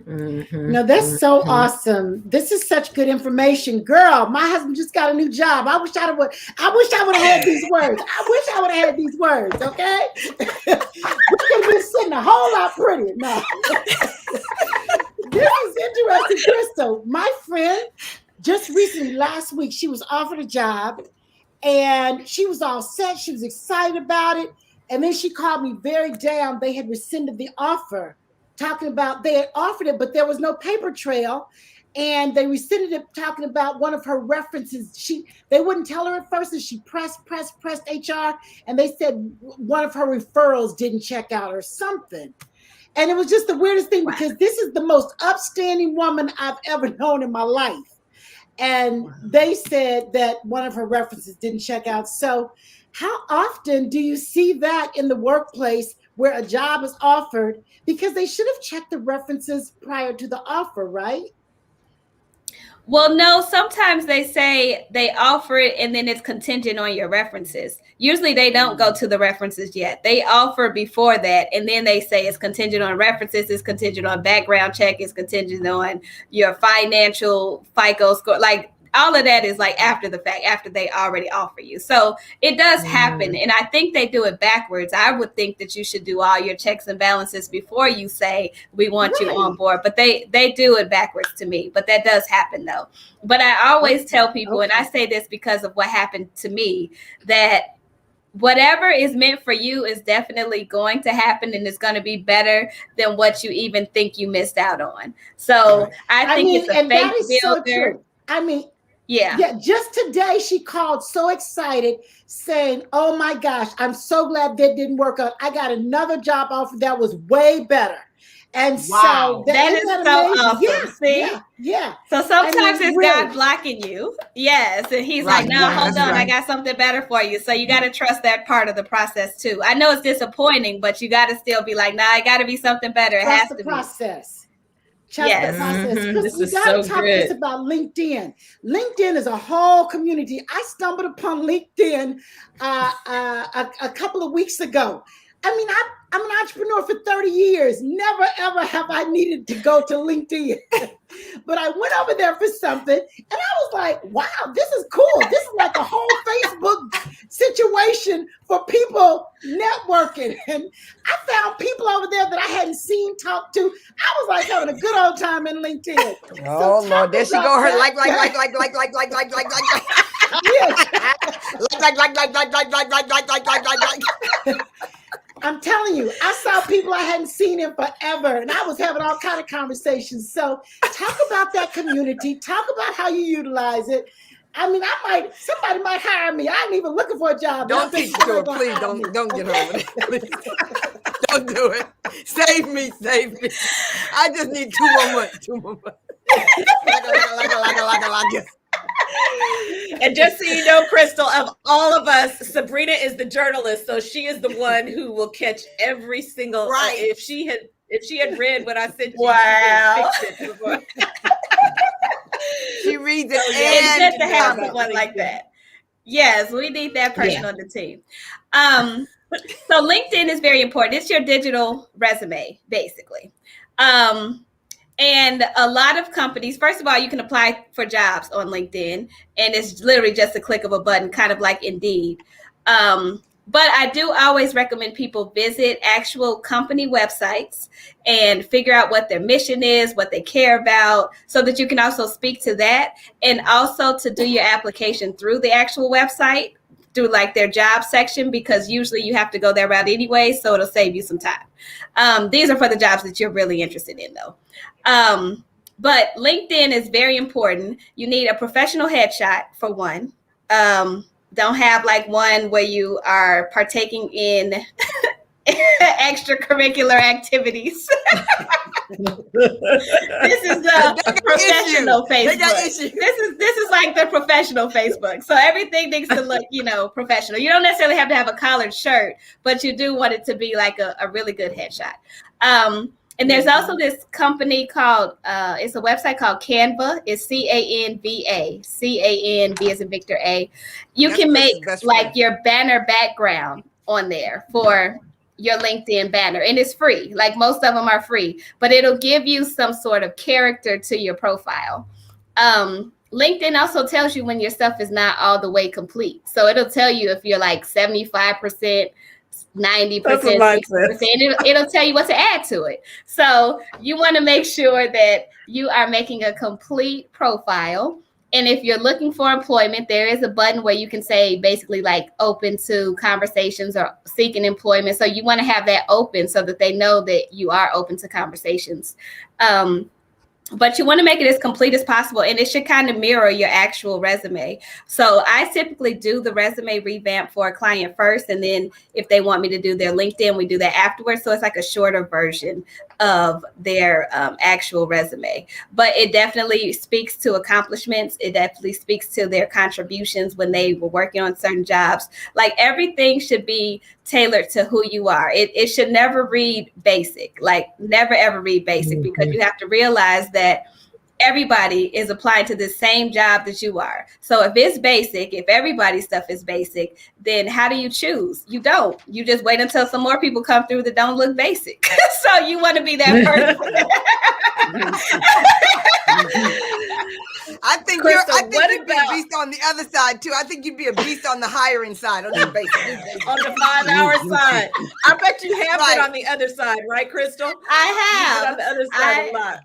Speaker 4: No, that's so awesome. This is such good information. Girl, my husband just got a new job. I wish I would have had these words. Okay. We could have been sitting a whole lot prettier. No. This is interesting, Crystal. My friend, just recently, last week, she was offered a job and she was all set. She was excited about it. And then she called me very down. They had rescinded the offer, talking about they had offered it, but there was no paper trail. And they rescinded it, talking about one of her references. They wouldn't tell her at first, and she pressed HR. And they said one of her referrals didn't check out or something. And it was just the weirdest thing, because this is the most upstanding woman I've ever known in my life. And they said that one of her references didn't check out. So how often do you see that in the workplace where a job is offered? Because they should have checked the references prior to the offer, right?
Speaker 6: Well, no, sometimes they say they offer it and then it's contingent on your references. Usually they don't go to the references yet. They offer before that, and then they say it's contingent on references, it's contingent on background check, it's contingent on your financial FICO score. Like, all of that is like after the fact, after they already offer you. So it does happen. And I think they do it backwards. I would think that you should do all your checks and balances before you say, we want you on board. But they do it backwards to me. But that does happen though. But I always tell people, and I say this because of what happened to me, that whatever is meant for you is definitely going to happen, and it's going to be better than what you even think you missed out on. So I think it's a faith builder.
Speaker 4: So Yeah, just today she called so excited saying, oh my gosh, I'm so glad that didn't work out. I got another job offer that was way better. And so
Speaker 6: that is so awesome.
Speaker 4: Yeah.
Speaker 6: So sometimes it's really God blocking you. Yes. And he's like, no, hold on. I got something better for you. So you got to trust that part of the process too. I know it's disappointing, but you got to still be like, nah, it got to be something better. It has to be.
Speaker 4: Trust
Speaker 1: Yes.
Speaker 4: the process.
Speaker 1: Mhm.
Speaker 4: Chris,
Speaker 1: This
Speaker 4: we
Speaker 1: is
Speaker 4: got to
Speaker 1: so
Speaker 4: talk
Speaker 1: good.
Speaker 4: this about LinkedIn. LinkedIn is a whole community. I stumbled upon LinkedIn a couple of weeks ago. I mean, I'm an entrepreneur for 30 years. Never, ever have I needed to go to LinkedIn. But I went over there for something, and I was like, wow, this is cool. This is like a whole Facebook situation for people networking. And I found people over there that I hadn't seen, talked to. I was like having a good old time in LinkedIn.
Speaker 5: Oh
Speaker 4: So
Speaker 5: Lord, there she
Speaker 4: talk
Speaker 5: go. Her
Speaker 4: about
Speaker 5: like.
Speaker 4: Yes. I'm telling you, I saw people I hadn't seen in forever, and I was having all kind of conversations. So talk about that community. Talk about how you utilize it. I mean, somebody might hire me. I ain't even looking for a job.
Speaker 5: Don't teach to her, please. Don't get her over there. Please. Don't do it. Save me. I just need 2 more months.
Speaker 1: And just so you know, Crystal, of all of us, Sabrina is the journalist, so she is the one who will catch every single.
Speaker 5: Right.
Speaker 1: If she had read what I sent you,
Speaker 6: Wow.
Speaker 1: she would have fixed it before.
Speaker 5: She reads it.
Speaker 6: It's
Speaker 5: And
Speaker 6: good to have
Speaker 1: about
Speaker 6: someone like
Speaker 1: LinkedIn.
Speaker 6: that. Yes, we need that person
Speaker 1: Yeah.
Speaker 6: on the team. So LinkedIn is very important. It's your digital resume, basically. And a lot of companies, first of all, you can apply for jobs on LinkedIn, and it's literally just a click of a button, kind of like Indeed. But I do always recommend people visit actual company websites and figure out what their mission is, what they care about, so that you can also speak to that, and also to do your application through the actual website, through like their job section, because usually you have to go that route anyway, so it'll save you some time. These are for the jobs that you're really interested in, though. But LinkedIn is very important. You need a professional headshot for one. Don't have like one where you are partaking in extracurricular activities. This is the professional Facebook. This is like the professional Facebook. So everything needs to look, professional. You don't necessarily have to have a collared shirt, but you do want it to be like a really good headshot. And there's also this company called, it's a website called Canva. It's Canva, C-A-N-V as in Victor A. You can make like your banner background on there for your LinkedIn banner, and it's free. Like most of them are free, but it'll give you some sort of character to your profile. LinkedIn also tells you when your stuff is not all the way complete. So it'll tell you if you're like 75%, 90%, 60%, it'll tell you what to add to it. So you want to make sure that you are making a complete profile. And if you're looking for employment, there is a button where you can say basically like open to conversations or seeking employment. So you want to have that open so that they know that you are open to conversations. But you want to make it as complete as possible, and it should kind of mirror your actual resume. So I typically do the resume revamp for a client first, and then if they want me to do their LinkedIn, we do that afterwards. So it's like a shorter version of their actual resume. But it definitely speaks to accomplishments. It definitely speaks to their contributions when they were working on certain jobs. Like everything should be tailored to who you are. It should never read basic, like never ever read basic, because you have to realize that everybody is applying to the same job that you are. So if it's basic, if everybody's stuff is basic, then how do you choose? You don't. You just wait until some more people come through that don't look basic. So you want to be that person.
Speaker 5: I think
Speaker 1: Crystal,
Speaker 5: you'd be a beast on the other side too. I think you'd be a beast on the hiring side, on the basic.
Speaker 1: On the 5-hour side. I bet you have been on the other side, right, Crystal?
Speaker 6: I have.
Speaker 1: You've been on the other side a lot.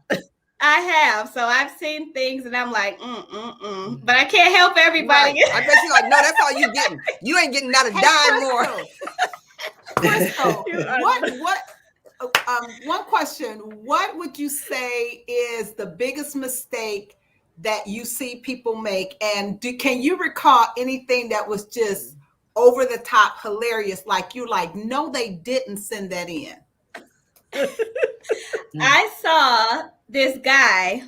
Speaker 6: I have. So I've seen things and I'm like, but I can't help everybody.
Speaker 5: Right. I bet you're like, no, that's all you getting. You ain't getting not a dime more.
Speaker 3: Crystal, one question. What would you say is the biggest mistake that you see people make? And can you recall anything that was just over the top hilarious? Like you're like, no, they didn't send that in.
Speaker 6: I saw this guy,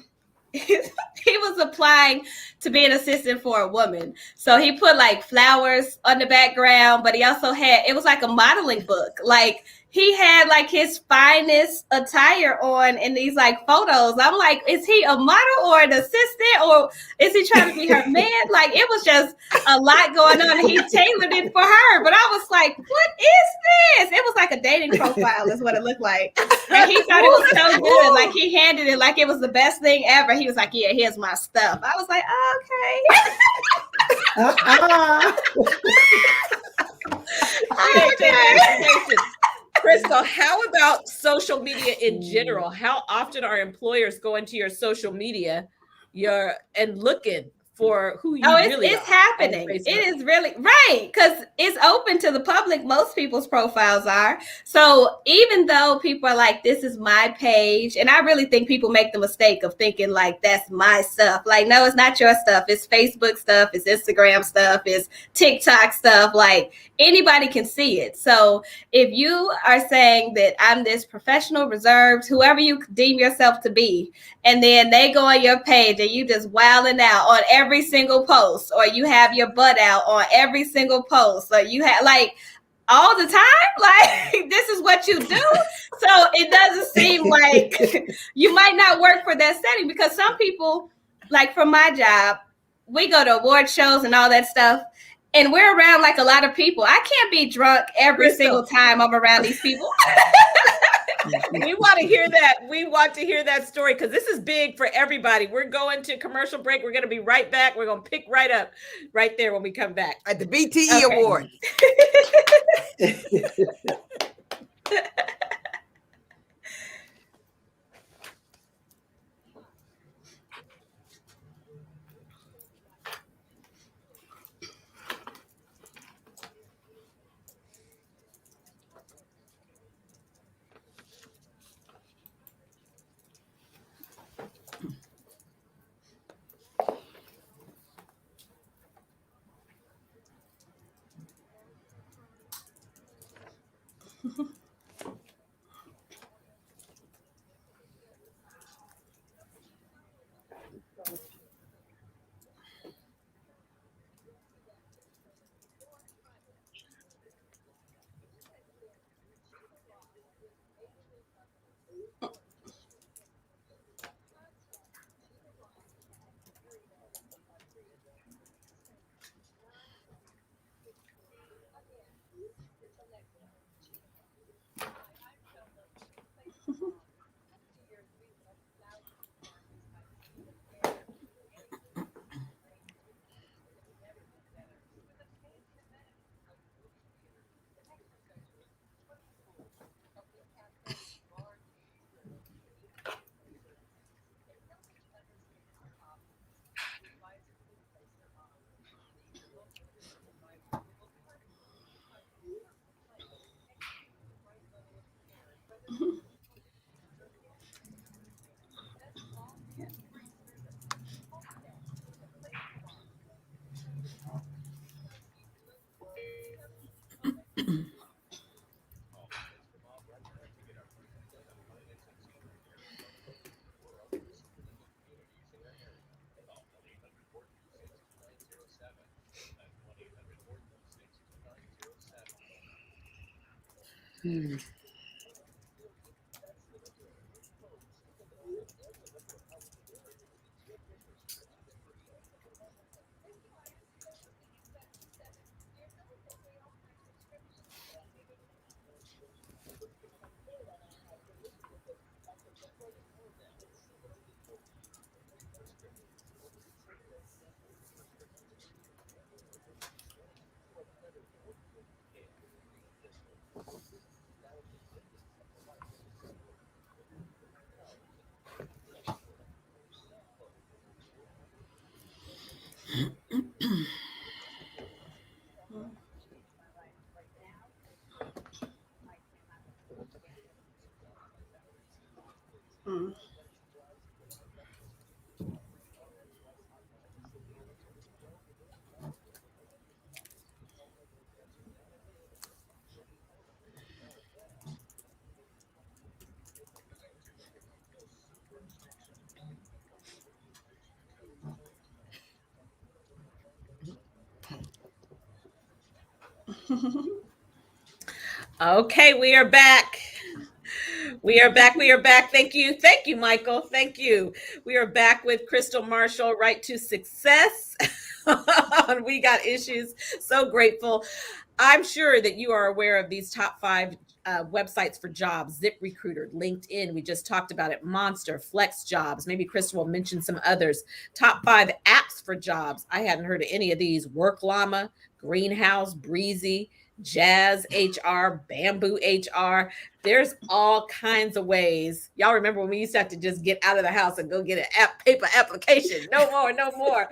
Speaker 6: he was applying to be an assistant for a woman. So he put like flowers on the background, but he also had, it was like a modeling book. Like he had like his finest attire on in these like photos. I'm like, is he a model or an assistant, or is he trying to be her man? Like, it was just a lot going on. And he tailored it for her, but I was like, what is this? It was like a dating profile is what it looked like. And he thought it was so good. Like, he handed it like it was the best thing ever. He was like, yeah, here's my stuff. I was like,
Speaker 1: okay. Crystal, how about social media in general? How often are employers going to your social media and looking for who you really are?
Speaker 6: It's happening. It is really right, because it's open to the public. Most people's profiles are. So even though people are like, this is my page, and I really think people make the mistake of thinking like that's my stuff. Like, no, it's not your stuff. It's Facebook stuff. It's Instagram stuff. It's TikTok stuff. Like, anybody can see it. So if you are saying that I'm this professional, reserved, whoever you deem yourself to be, and then they go on your page and you just wilding out on every single post, or you have your butt out on every single post, or you have like all the time, like this is what you do. So it doesn't seem like you might not work for that setting, because some people, like from my job, we go to award shows and all that stuff, and we're around like a lot of people. I can't be drunk every single time I'm around these people.
Speaker 1: We want to hear that. We want to hear that story, because this is big for everybody. We're going to commercial break. We're going to be right back. We're going to pick right up right there when we come back.
Speaker 5: At the BTE Award.
Speaker 1: Okay, we are back. We are back. We are back. Thank you. Thank you, Michael. Thank you. We are back with Crystal Marshall, Right to Success. We got issues. So grateful. I'm sure that you are aware of these top 5 websites for jobs: ZipRecruiter, LinkedIn. We just talked about it. Monster, Flex Jobs. Maybe Crystal will mention some others. Top 5 apps for jobs. I hadn't heard of any of these. Work Llama, Greenhouse, Breezy, Jazz HR, Bamboo HR. There's all kinds of ways. Y'all remember when we used to have to just get out of the house and go get an paper application? No more, no more.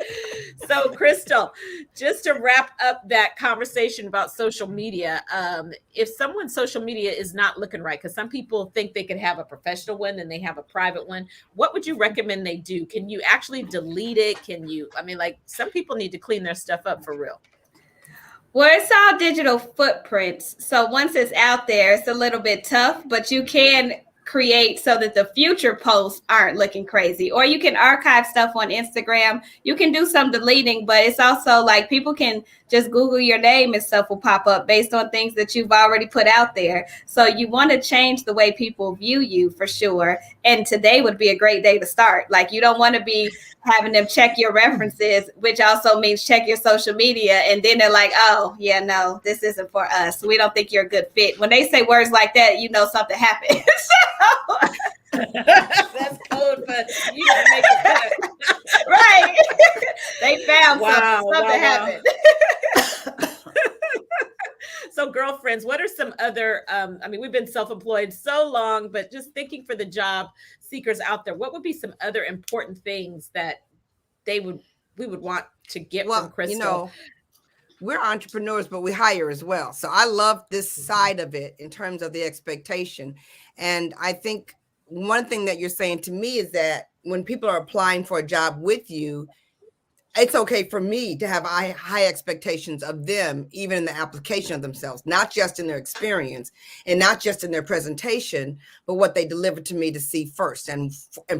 Speaker 1: So, Crystal, just to wrap up that conversation about social media, if someone's social media is not looking right, because some people think they can have a professional one and they have a private one, what would you recommend they do? Can you actually delete it? Some people need to clean their stuff up for real.
Speaker 6: Well, it's all digital footprints. So once it's out there, it's a little bit tough, but you can create so that the future posts aren't looking crazy. Or you can archive stuff on Instagram. You can do some deleting, but it's also like people can just Google your name and stuff will pop up based on things that you've already put out there. So you want to change the way people view you for sure. And today would be a great day to start. Like, you don't want to be having them check your references, which also means check your social media. And then they're like, oh, yeah, no, this isn't for us. We don't think you're a good fit. When they say words like that, you know something happened.
Speaker 1: That's code for you to make it good.
Speaker 6: Right. They found something happened.
Speaker 1: So, girlfriends, what are some other, we've been self-employed so long, but just thinking for the job seekers out there, what would be some other important things that we would want to get from Crystal?
Speaker 5: You know, we're entrepreneurs, but we hire as well. So I love this side of it in terms of the expectation. And I think one thing that you're saying to me is that when people are applying for a job with you, it's okay for me to have high expectations of them, even in the application of themselves, not just in their experience and not just in their presentation, but what they deliver to me to see first and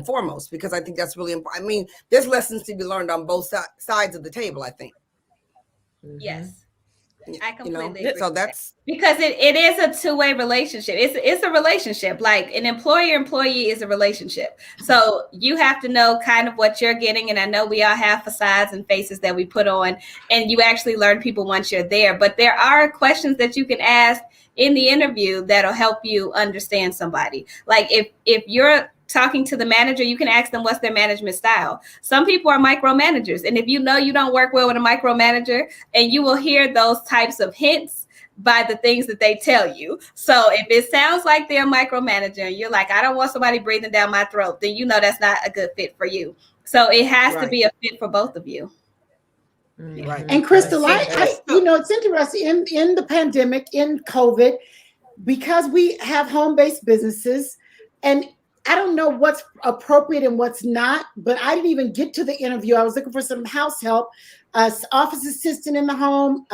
Speaker 5: foremost, because I think that's really important. I mean, there's lessons to be learned on both sides of the table, I think.
Speaker 6: Yes. I completely agree.
Speaker 5: So that's
Speaker 6: because it is a two-way relationship. It's a relationship. Like, an employer-employee is a relationship. So you have to know kind of what you're getting. And I know we all have facades and faces that we put on, and you actually learn people once you're there. But there are questions that you can ask in the interview that'll help you understand somebody. Like, if you're talking to the manager, you can ask them what's their management style. Some people are micromanagers. And if you know you don't work well with a micromanager, and you will hear those types of hints by the things that they tell you. So if it sounds like they're a micromanager and you're like, I don't want somebody breathing down my throat, then you know that's not a good fit for you. So it has to be a fit for both of you.
Speaker 5: right.
Speaker 4: And Crystal, it's interesting in the pandemic, in COVID, because we have home-based businesses, and I don't know what's appropriate and what's not, but I didn't even get to the interview. I was looking for some house help, office assistant in the home,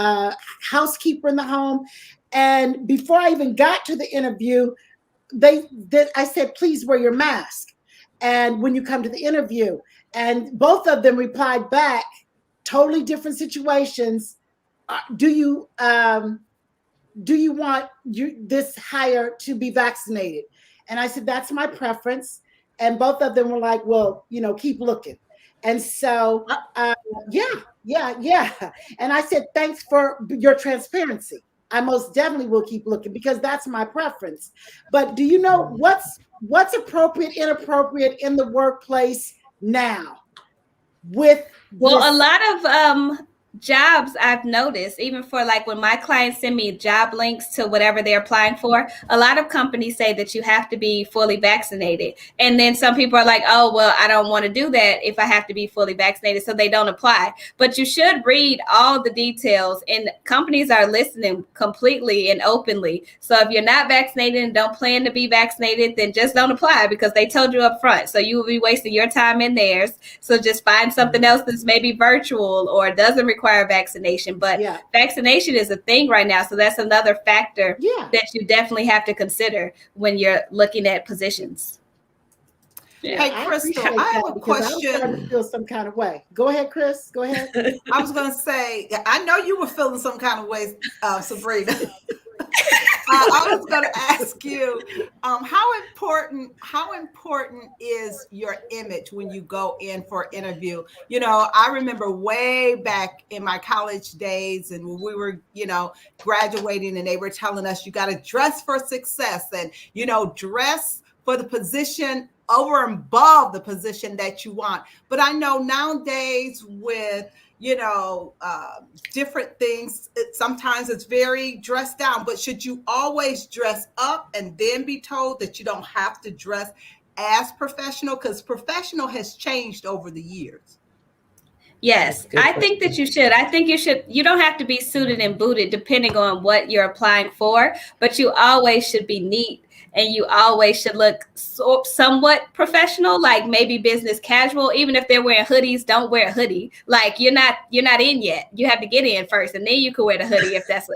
Speaker 4: housekeeper in the home. And before I even got to the interview, I said, please wear your mask. And when you come to the interview, and both of them replied back, totally different situations. Do you want this hire to be vaccinated? And I said, that's my preference. And both of them were like, well, keep looking. And so, yeah. And I said, thanks for your transparency. I most definitely will keep looking, because that's my preference. But do you know what's appropriate, inappropriate in the workplace now? A
Speaker 6: lot of jobs I've noticed, even for like when my clients send me job links to whatever they're applying for, a lot of companies say that you have to be fully vaccinated. And then some people are like, oh, well, I don't want to do that if I have to be fully vaccinated, so they don't apply. But you should read all the details, and companies are listening completely and openly. So if you're not vaccinated and don't plan to be vaccinated, then just don't apply, because they told you up front. So you will be wasting your time and theirs. So just find something else that's maybe virtual or doesn't require vaccination. But vaccination is a thing right now, so that's another factor that you definitely have to consider when you're looking at positions.
Speaker 3: Hey, Crystal, I have a question.
Speaker 4: I'm starting to feel some kind of way. Go ahead, Chris. Go ahead.
Speaker 3: I was going to say, I know you were feeling some kind of way, Sabrina. I was going to ask you, how important is your image when you go in for an interview? You know, I remember way back in my college days, and when we were, you know, graduating, and they were telling us you got to dress for success, and, you know, dress for the position over and above the position that you want. But I know nowadays with, you know, different things, sometimes it's very dressed down, but should you always dress up and then be told that you don't have to dress as professional? Because professional has changed over the years.
Speaker 6: Yes, I think that you should. I think you don't have to be suited and booted depending on what you're applying for, but you always should be neat, and you always should look somewhat professional, like maybe business casual. Even if they're wearing hoodies, don't wear a hoodie. Like you're not in yet. You have to get in first, and then you can wear the hoodie if that's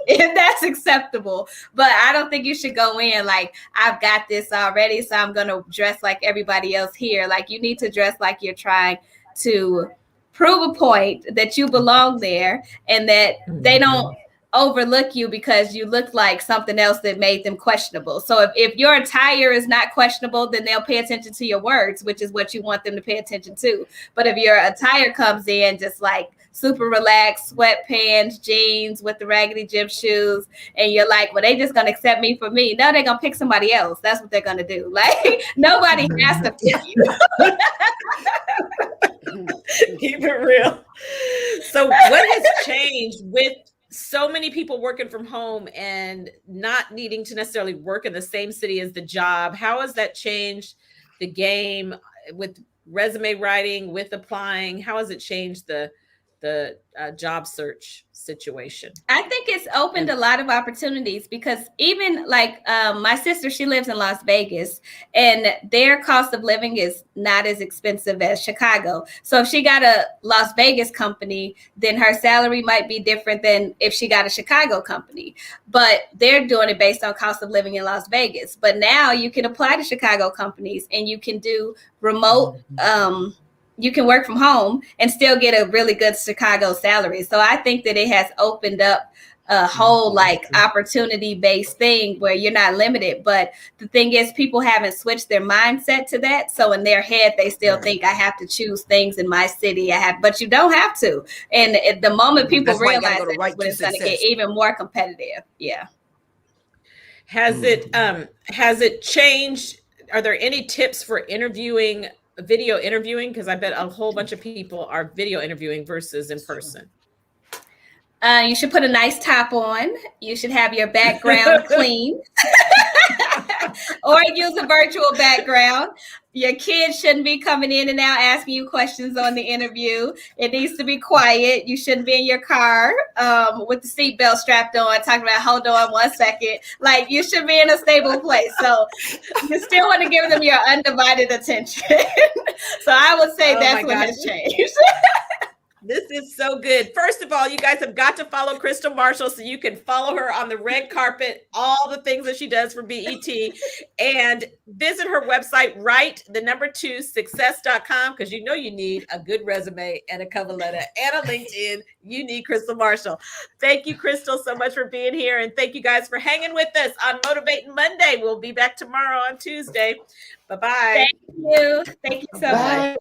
Speaker 6: acceptable. But I don't think you should go in like, I've got this already, so I'm gonna dress like everybody else here. Like you need to dress like you're trying to prove a point that you belong there, and that they don't overlook you because you look like something else that made them questionable. So if your attire is not questionable, then they'll pay attention to your words, which is what you want them to pay attention to. But if your attire comes in just like super relaxed, sweatpants, jeans with the raggedy gym shoes, and you're like, well, they just gonna accept me for me. No, they're gonna pick somebody else. That's what they're gonna do. Like nobody has to pick you.
Speaker 1: Keep it real. So what has changed with so many people working from home and not needing to necessarily work in the same city as the job? How has that changed the game with resume writing, with applying? How has it changed the job search situation?
Speaker 6: I think it's opened a lot of opportunities, because even like my sister, she lives in Las Vegas, and their cost of living is not as expensive as Chicago. So if she got a Las Vegas company, then her salary might be different than if she got a Chicago company. But they're doing it based on cost of living in Las Vegas. But now you can apply to Chicago companies, and you can do remote you can work from home and still get a really good Chicago salary. So I think that it has opened up a whole like opportunity based thing where you're not limited. But the thing is, people haven't switched their mindset to that. So in their head, they still think I have to choose things in my city. But you don't have to. And at the moment people realize that, it's going to get even more competitive. Yeah.
Speaker 1: Has it changed? Are there any tips for video interviewing? Because I bet a whole bunch of people are video interviewing versus in person.
Speaker 6: You should put a nice top on. You should have your background clean. Or use a virtual background. Your kids shouldn't be coming in and out asking you questions on the interview. It needs to be quiet. You shouldn't be in your car with the seatbelt strapped on, talking about, hold on 1 second. Like, you should be in a stable place. So you still want to give them your undivided attention. So I would say that's what has changed.
Speaker 1: This is so good. First of all, you guys have got to follow Crystal Marshall so you can follow her on the red carpet, all the things that she does for BET, and visit her website, write2success.com, because you know you need a good resume and a cover letter and a LinkedIn. You need Crystal Marshall. Thank you, Crystal, so much for being here. And thank you guys for hanging with us on Motivating Monday. We'll be back tomorrow on Tuesday. Bye-bye.
Speaker 6: Thank you. Thank you so much.